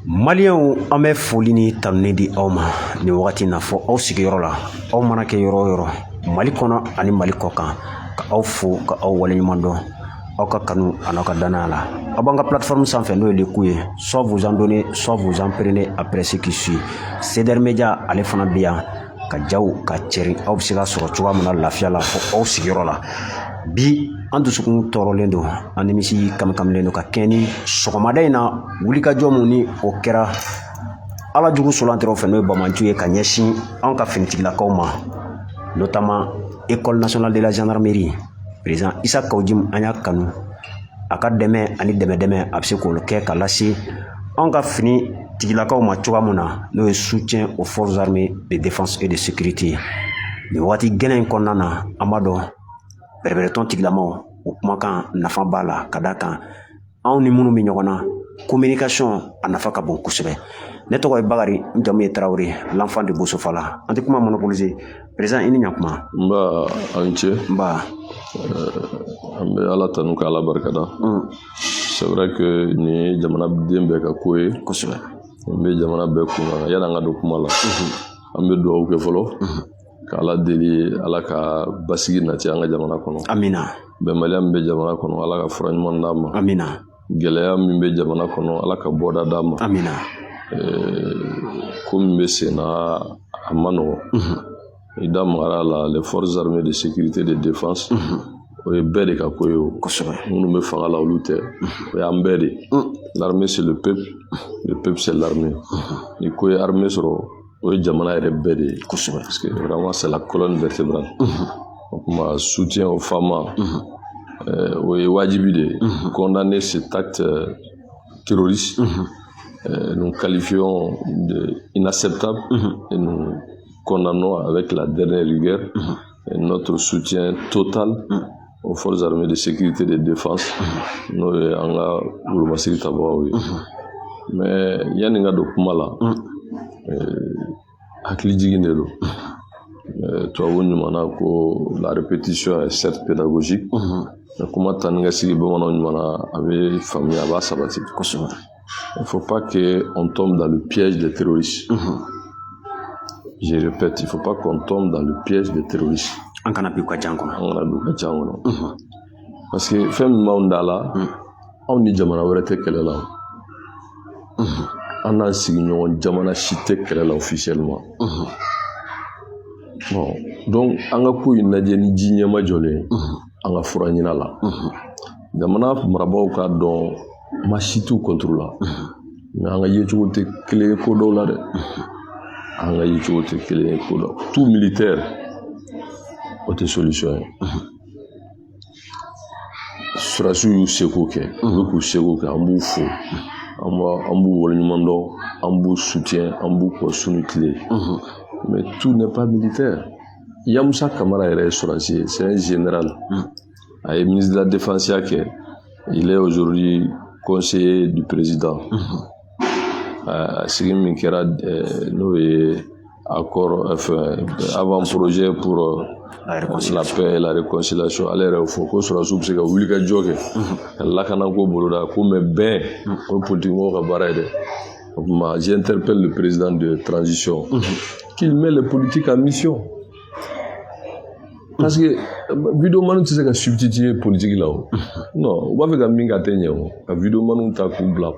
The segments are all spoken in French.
Malien an bɛ foli ni tanuni di aw ma nin wagati na fɔ aw sigiyɔrɔ la aw mana kɛ yɔrɔ o yɔrɔ Mali kɔnɔ ani Mali kɔkan ka aw fo ka aw waleɲuman dɔn aw ka kanu ani aw ka danaya la aw b'an ka plateforme sanfɛ n'o ye Leku ye soit vous en donnez soit vous en prenez après ce qui suit CDR Media ale fana bɛ yan ka jaw ka cɛrin aw bɛ se ka sɔrɔ cogoya min na lafiya la fɔ aw sigiyɔrɔ la bi an dusukun tɔɔrɔlen don an nimisi kamikamilen don ka kɛɲɛ ni sɔgɔmada in na wulikajɔ mun ni o kɛra ala jugu solantɛrɛw fɛ n'o ye Bamantu ye ka ɲɛsin an ka finitigilakaw ma notamment École nationale de la gendarmerie président Issa Kawujim an y'a kanu a ka dɛmɛ ani dɛmɛ a bɛ se k'o kɛ ka lase an ka finitigilakaw ma cogoya mun na n'o ye soutien aux forces armées de défense et de sécurité nin waati gɛlɛn in kɔnɔna na an b'a dɔn bɛrɛbɛrɛtɔn tigilamaw o kumakan nafa b'a la ka d'a kan anw ni minnu bɛ ɲɔgɔn na communication a nafa ka bon kosɛbɛ ne tɔgɔ ye Bakari n jamu ye Tarawele l'enfant de Bosofala an tɛ kuma monopoliser président i ni ɲakuma n b'a an cɛ n b'a an bɛ ala tanu k'ala barikada c'est vrai que nin ye jamanaden bɛɛ ka ko ye kosɛbɛ n bɛ jamana bɛɛ kunna yan'an ka don kuma la an bɛ dugawu kɛ fɔlɔ k'ala deli ala ka basigi nati an ka jamana kɔnɔ amina bɛnbaliya min bɛ jamana kɔnɔ ala ka fura ɲuman d'a ma amina gɛlɛya min bɛ jamana kɔnɔ ala ka bɔda d'a ma amina ko min bɛ sen na a ma nɔgɔ i da magara la les forces armées de sécurité de défense o ye bɛɛ de ka ko ye o kosɛbɛ minnu bɛ fanga la olu tɛ o y'an bɛɛ de l'armée c'est le peuple c'est l'armée ni ko ye armée sɔrɔ o ye jamana yɛrɛ bɛɛ de ye kosɛbɛ parce que vraiment c'est la colonne vertébrale o kuma soutien aux femmes o ye wajibi de ye condamner cet acte terroriste nous qualifions d'inacceptable et nous condamnons avec la dernière rigueur notre soutien total aux forces armées de sécurité et de défense n'o ye an ka wolomasiri tabagaw ye mais yanni n ka don kuma la hakili jigin de don tubabu ɲuman na ko la répétition est certes pédagogique mais kuma ta ni ka sigi bamananw ɲuman na a bɛ faamuya a b'a sabati kosɛbɛ il ne faut pas qu'on tombe dans le piège des terroristes je répète il ne faut pas qu'on tombe dans le piège des terroristes an kana bi u ka jan kɔnɔ an kana bi u ka jan kɔnɔ parce que fɛn min b'anw da la anw ni jamana wɛrɛ tɛ kɛlɛ la an n'an sigiɲɔgɔn jamana si tɛ kɛlɛ la officiellement bon donc an ka ko in lajɛ ni ji ɲɛma jɔlen an ka fura ɲina la jamana marabaaw k'a dɔn maa si t'u contre la mais an ka yecogo tɛ kelen ye ko dɔw la dɛ an ka yecogo tɛ kelen ye ko dɔw tout militaire o tɛ solution ye surasiw y'u seko kɛ u bɛ k'u seko kɛ an b'u fo an b'u waleɲuman dɔn an b'u soutien an b'u kɔ su ni tile mais tout n'est pas militaire Yamusa Kamara yɛrɛ ye surasi ye c'est un général a ye ministre de la défense kɛ il est aujourd'hui conseiller du président sigi min kɛra n'o ye accord avant-projet pour la paix et la réconciliation ale yɛrɛ fɔ ko surasiw bɛ se ka wuli ka jɔ kɛ ka lakanako boloda ko mais bɛn o ye politikimɔgɔw ka baara ye dɛ o kuma j'interpelle le président de transition qu'il met les politiques en mission parce que vidéo manu tɛ se ka substituer politique la o non u b'a fɛ ka min k'a tɛ ɲɛ o ka vidéo manu ta k'u bila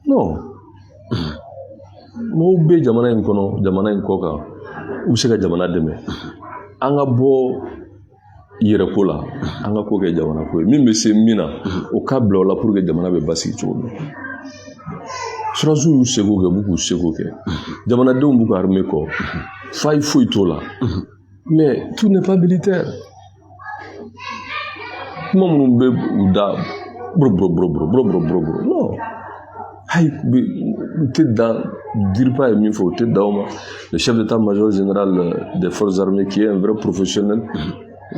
non mɔgɔw bɛ jamana in kɔnɔ jamana in kɔ kan u bɛ se ka jamana dɛmɛ an ka bɔ yɛrɛko la an ka ko kɛ jamana ko ye min bɛ se min na o k'a bila o la pour que jamana bɛ basigi cogo min surasiw y'u seko kɛ u b'u k'u seko kɛ jamanadenw b'u ka armée kɔ faille foyi t'o la mais tout n'est pas militaire kuma minnu bɛ u da bro non hayi u tɛ dan DIRPA ye min fɔ u tɛ dan o ma le chef d'état-major général des forces armées qui est un vrai professionnel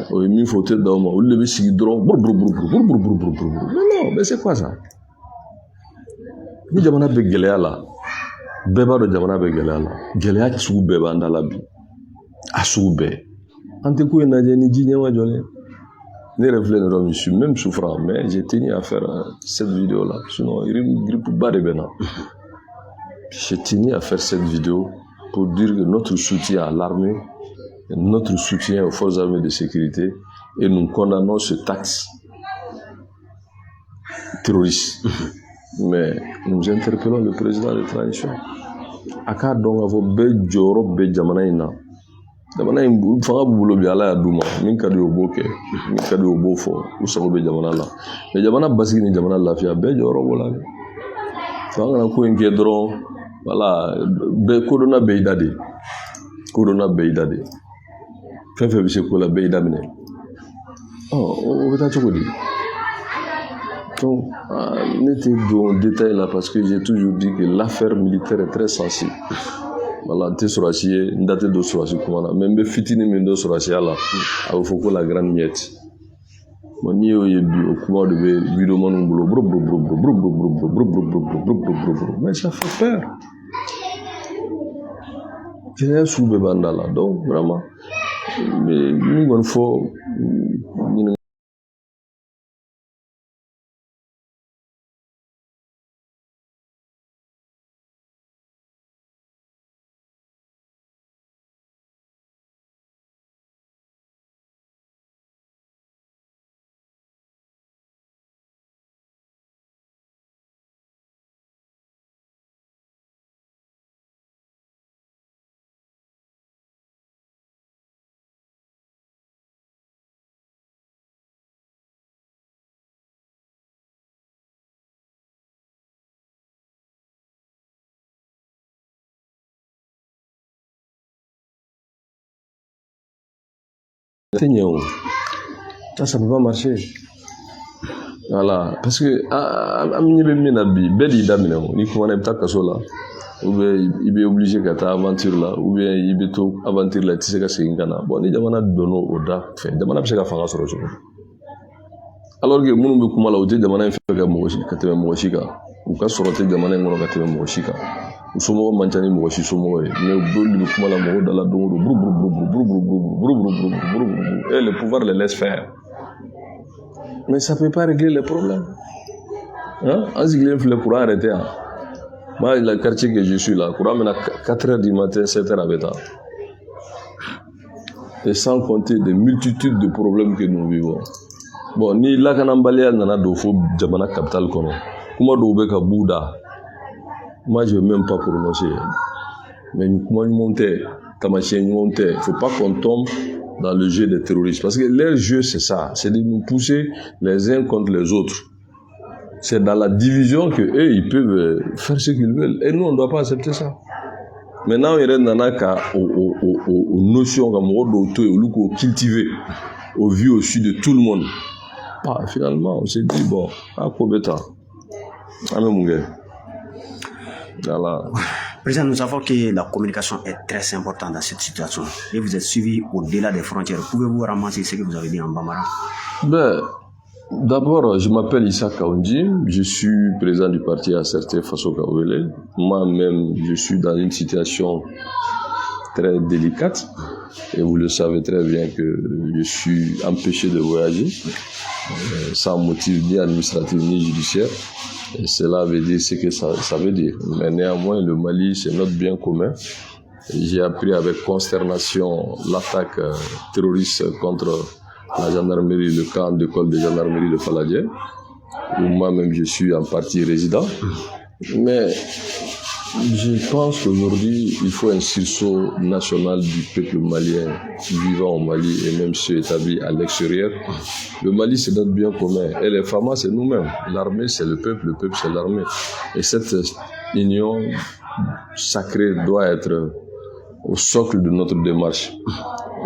o ye min fɔ u tɛ dan o ma olu de bɛ sigi dɔrɔn non mais c'est quoi ça ni jamana bɛ gɛlɛya la bɛɛ b'a dɔn jamana bɛ gɛlɛya la gɛlɛya sugu bɛɛ b'an da la bi a sugu bɛɛ an tɛ ko in lajɛ ni ji ɲɛma jɔlen je suis même souffrant, mais j'ai tenu à faire cette vidéo-là. Sinon, il y a de Bena. J'ai tenu à faire cette vidéo pour dire que notre soutien à l'armée, notre soutien aux forces armées de sécurité, et nous condamnons ce taxe terroriste. Mais nous interpellons le président de transition. Aka donc avo be joro be jamana ina. Jamana in fanga bulo bi ala ya duma min kadi oboke min kadi obofo usago be jamana la. Mais jamana basiki ni jamana lafiya be joro wala. Fanga na ko inke dron voilà be kodona be idade. Kodona be idade. Fefe bi se ko la be idamine. Oh, on va t'acheter quoi dit? Donc, n'était dans le détail là parce que j'ai toujours dit que l'affaire militaire est très sensible. Voilà, t'es sur acier, n'date de sur acier comment là, même fitini mais de sur acier là, il faut que la grande miette. Mon nio est bio, comment de vidéo mon boulot, mais ça fait peur. Il y a sous le banda là, donc vraiment, mais nous il faut ça ne va pas marcher. Voilà, parce que ou bien il est obligé de faire aventure là, ou bien il est tout aventure là, tu sais que c'est une gana. Bon, ni jamana dono oda, fait jamana peut se faire fanga sur le jour. Alors que nous nous kumala uje jamana fait que moshi, kateme moshi ka, ou ka sortir jamana ngono kateme moshi ka. Ou somo manchani moshi somo mais bolu nous kumala mo dans la dongo et le pouvoir les laisse faire. Mais ça peut pas régler les problèmes. Hein? Le courant arrêté. Moi, le quartier que je suis là, le courant mène à 4h du matin, 7h à Béta. Et sans compter des multitudes de problèmes que nous vivons. Bon, ni là, quand on balait, on a deux fois, Jamana capital, comment on a Bouddha. Moi, je ne vais même pas prononcer. Mais comment monter, Kamachien monter, il ne faut pas qu'on tombe dans le jeu des terroristes. Parce que leur jeu, c'est ça. C'est de nous pousser les uns contre les autres. C'est dans la division que eux, ils peuvent faire ce qu'ils veulent. Et nous, on ne doit pas accepter ça. Maintenant, il y a aux notions comme on cultiver au vu au sud de tout le monde. Ah, finalement, on s'est dit, bon, à quoi bêta? Voilà. Président, nous savons que la communication est très importante dans cette situation. Et vous êtes suivi au-delà des frontières. Pouvez-vous ramasser ce que vous avez dit en Bambara? Ben, d'abord, je m'appelle Issa Kaoundji. Je suis président du parti ACRT Faso Kawele. Moi-même, je suis dans une situation très délicate. Et vous le savez très bien que je suis empêché de voyager sans motif ni administratif ni judiciaire. Et cela veut dire ce que ça veut dire. Mais néanmoins, le Mali, c'est notre bien commun. J'ai appris avec consternation l'attaque terroriste contre la gendarmerie, le camp d'école de gendarmerie de Faladier, où moi-même je suis en partie résident. Mais je pense qu'aujourd'hui, il faut un sursaut national du peuple malien vivant au Mali et même ceux établis à l'extérieur. Le Mali, c'est notre bien commun. Et les FAMA, c'est nous-mêmes. L'armée, c'est le peuple c'est l'armée. Et cette union sacrée doit être au socle de notre démarche.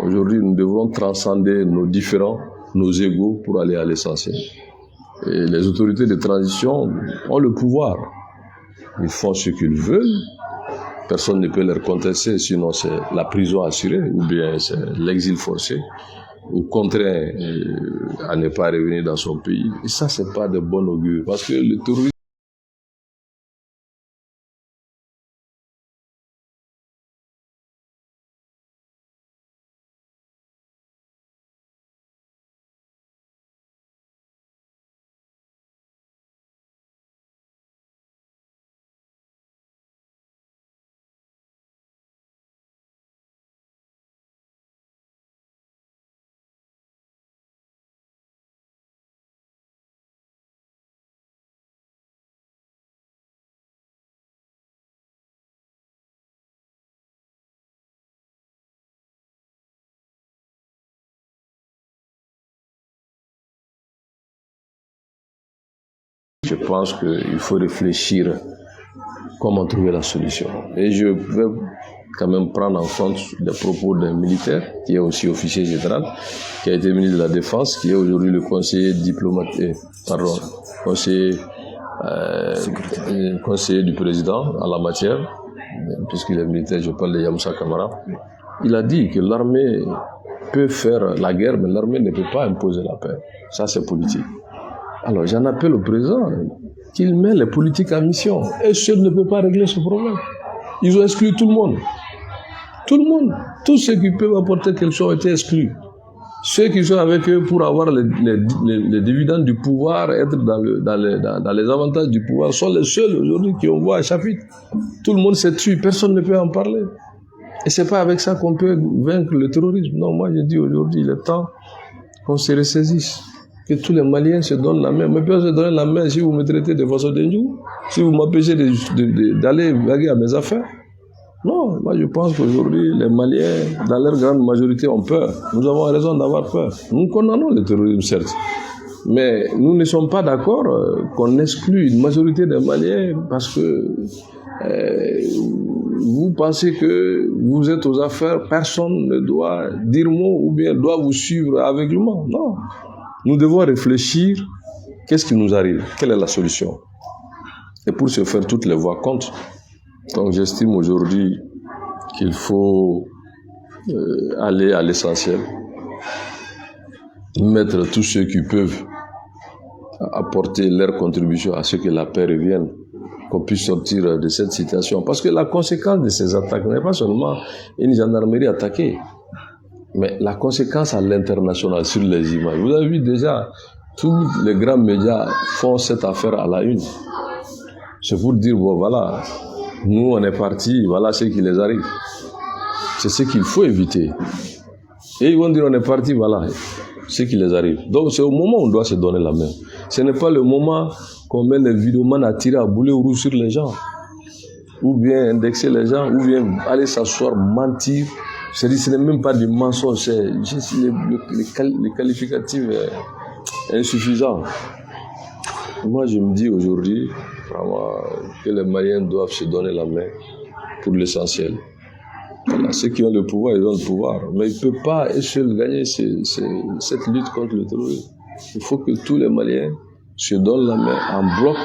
Aujourd'hui, nous devrons transcender nos différends, nos égos pour aller à l'essentiel. Et les autorités de transition ont le pouvoir. Ils font ce qu'ils veulent. Personne ne peut leur contester, sinon c'est la prison assurée ou bien c'est l'exil forcé ou contraint à ne pas revenir dans son pays. Et ça, c'est pas de bon augure parce que le terrorisme je pense qu'il faut réfléchir comment trouver la solution. Et je vais quand même prendre en compte les propos d'un militaire, qui est aussi officier général, qui a été ministre de la Défense, qui est aujourd'hui le conseiller conseiller du président en la matière, puisqu'il est militaire, je parle de Yamoussa Kamara. Il a dit que l'armée peut faire la guerre, mais l'armée ne peut pas imposer la paix. Ça, c'est politique. Alors, j'en appelle au président qu'il met les politiques en mission. Et seul ne peut pas régler ce problème. Ils ont exclu tout le monde. Tout le monde. Tous ceux qui peuvent apporter quelque chose ont été exclus. Ceux qui sont avec eux pour avoir les dividendes du pouvoir, être dans les avantages du pouvoir, sont les seuls aujourd'hui qui ont voix à chapitre. Tout le monde s'est tué, personne ne peut en parler. Et c'est pas avec ça qu'on peut vaincre le terrorisme. Non, moi je dis aujourd'hui, il est temps qu'on se ressaisisse, que tous les Maliens se donnent la main. Mais personne ne se donne la main si vous me traitez de façon d'injure, si vous m'empêchez d'aller vaguer à mes affaires. Non, moi je pense qu'aujourd'hui, les Maliens, dans leur grande majorité, ont peur. Nous avons raison d'avoir peur. Nous condamnons le terrorisme, certes. Mais nous ne sommes pas d'accord qu'on exclue une majorité des Maliens parce que vous pensez que vous êtes aux affaires, personne ne doit dire mot ou bien doit vous suivre aveuglément. Non. Nous devons réfléchir, qu'est-ce qui nous arrive? Quelle est la solution? Et pour ce faire, toutes les voies comptent. Donc j'estime aujourd'hui qu'il faut aller à l'essentiel, mettre tous ceux qui peuvent apporter leur contribution à ce que la paix revienne, qu'on puisse sortir de cette situation. Parce que la conséquence de ces attaques n'est pas seulement une gendarmerie attaquée, mais la conséquence à l'international sur les images. Vous avez vu déjà, tous les grands médias font cette affaire à la une. C'est pour dire, bon voilà, nous on est partis, voilà ce qui les arrive. C'est ce qu'il faut éviter. Et ils vont dire, on est partis, voilà ce qui les arrive. Donc c'est au moment où on doit se donner la main. Ce n'est pas le moment qu'on met les vidéomans à tirer à boulet rouge sur les gens, ou bien indexer les gens, ou bien aller s'asseoir, mentir. C'est-à-dire, ce n'est même pas du mensonge, c'est juste les qualificatifs insuffisants. Moi, je me dis aujourd'hui, vraiment, que les Maliens doivent se donner la main pour l'essentiel. Voilà, ceux qui ont le pouvoir, ils ont le pouvoir. Mais ils ne peuvent pas seuls gagner cette lutte contre le terrorisme. Il faut que tous les Maliens se donnent la main en bloc